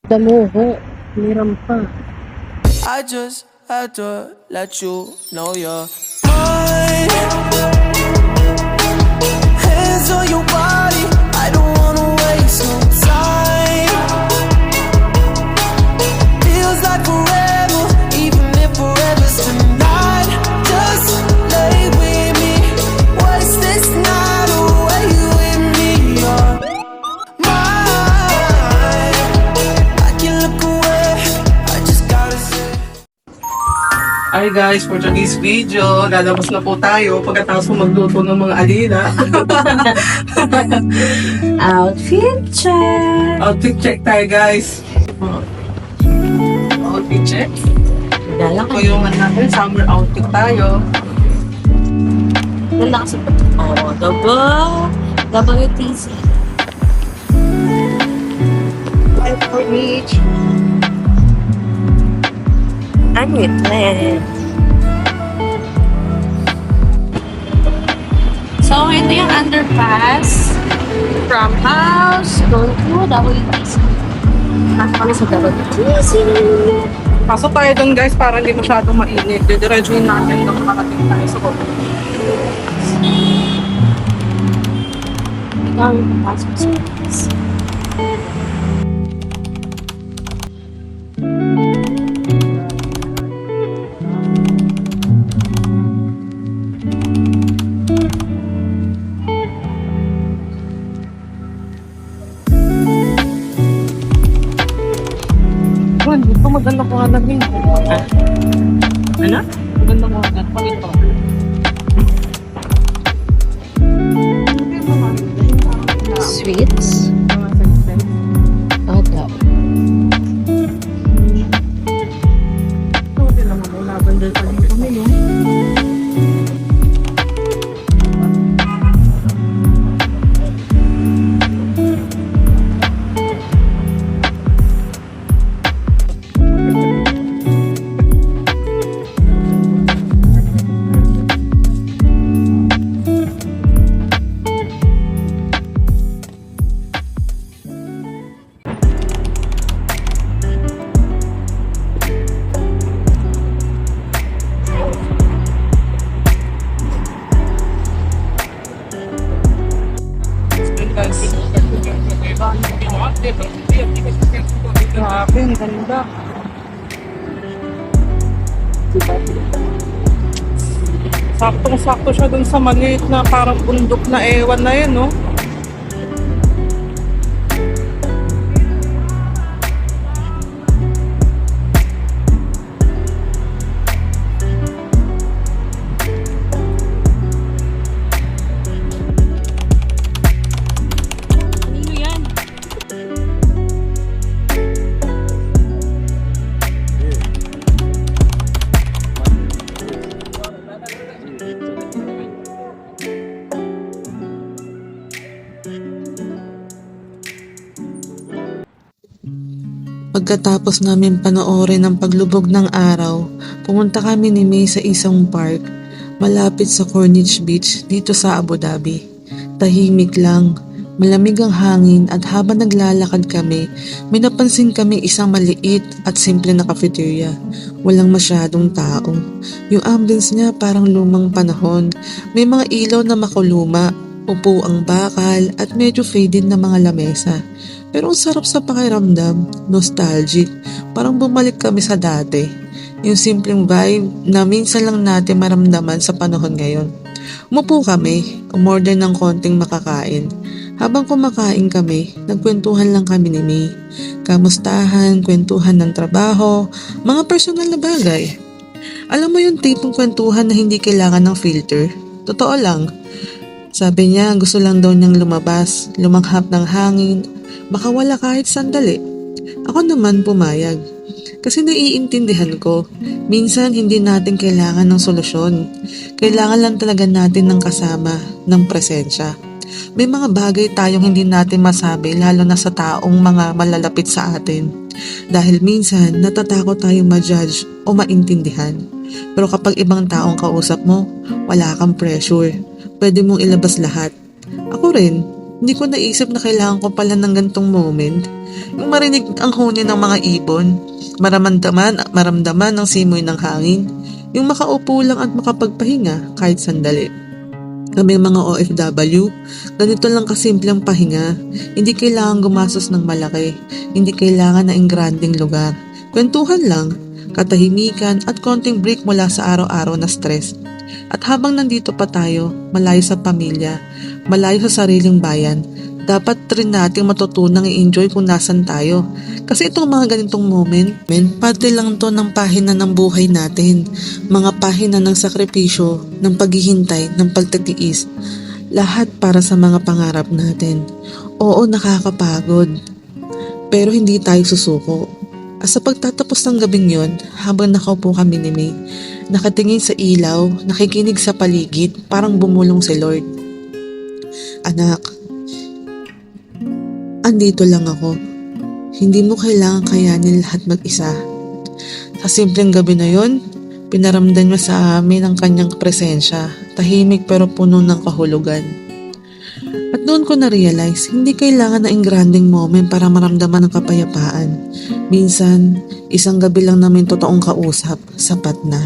Damuho, hiram pa. I just had to let you know you're mine. Hands on your body, I don't wanna waste no time. Feels like forever, even if forever's tonight. Just lay with me, waste this night away with me. You're mine. I can look away, I just gotta say. Hi guys, for today's video, lalabas na po tayo pagkatapos po magluto ng mga alila. Outfit check! Outfit check tayo guys. Outfit check. Dala ka. Kuyungan natin, summer outfit tayo. Ganda kasi pa. Oo, WTC. Life for each. I'm with Len. So, ito yung underpass from house going to WTC. Nasa kami sa WTC. Pasok tayo dun guys para hindi masyadong mainit. Didiretsuhin natin kung makarating tayo sa coffee. Ito ang pasok sa WTC. Juan, dito maganda ko nga namin. Ano? Maganda ko nga namin. Ito. Sweets? Oh, daw. Hindi lang ako lavender pa rin kami, no? Grabe, ang ganda. Saktong-sakto siya dun sa maliit na parang bundok na ewan na yun, no? Kanino yan? Pagkatapos namin panoorin ang paglubog ng araw, pumunta kami ni May sa isang park malapit sa Corniche Beach dito sa Abu Dhabi. Tahimik lang, malamig ang hangin at habang naglalakad kami, may napansin kami isang maliit at simple na cafeteria. Walang masyadong tao. Yung ambience niya parang lumang panahon. May mga ilaw na makuluma, upo ang bakal at medyo faded na mga lamesa. Pero ang sarap sa pakiramdam, nostalgic, parang bumalik kami sa dati. Yung simpleng vibe na minsan lang natin maramdaman sa panahon ngayon. Umupo kami, umorder ng konting makakain. Habang kumakain kami, nagkwentuhan lang kami ni May. Kamustahan, kwentuhan ng trabaho, mga personal na bagay. Alam mo yung tipong kwentuhan na hindi kailangan ng filter? Totoo lang. Sabi niya gusto lang daw niyang lumabas, lumanghap ng hangin, makawala kahit sandali. Ako naman pumayag. Kasi naiintindihan ko, minsan hindi natin kailangan ng solusyon. Kailangan lang talaga natin ng kasama, ng presensya. May mga bagay tayong hindi natin masabi lalo na sa taong mga malalapit sa atin. Dahil minsan natatakot tayong ma-judge o maintindihan. Pero kapag ibang taong kausap mo, wala kang pressure. Pwede mong ilabas lahat. Ako rin, hindi ko naisip na kailangan ko pala ng gantong moment. Yung marinig ang huni ng mga ibon, maramdaman ang simoy ng hangin, yung makaupo lang at makapagpahinga kahit sandali. Kaming mga OFW, ganito lang kasimpleng pahinga. Hindi kailangan gumastos ng malaki, hindi kailangan na ingranding lugar. Kwentuhan lang, katahimikan at konting break mula sa araw-araw na stress. At habang nandito pa tayo, malayo sa pamilya, malayo sa sariling bayan, dapat rin nating matutunang i-enjoy kung nasan tayo. Kasi itong mga ganitong moment, parte lang to ng pahina ng buhay natin. Mga pahina ng sakripisyo, ng paghihintay, ng pagtitiis. Lahat para sa mga pangarap natin. Oo, nakakapagod. Pero hindi tayo susuko. At sa pagtatapos ng gabing yon, habang nakaupo kami ni May, nakatingin sa ilaw, nakikinig sa paligid, parang bumulong si Lord. Anak, andito lang ako. Hindi mo kailangan kayanin lahat mag-isa. Sa simpleng gabi na yon, pinaramdam niya sa amin ang kanyang presensya, tahimik pero puno ng kahulugan. At doon ko na-realize, hindi kailangan na engranding moment para maramdaman ang kapayapaan. Minsan, isang gabi lang namin totoong kausap, sapat na.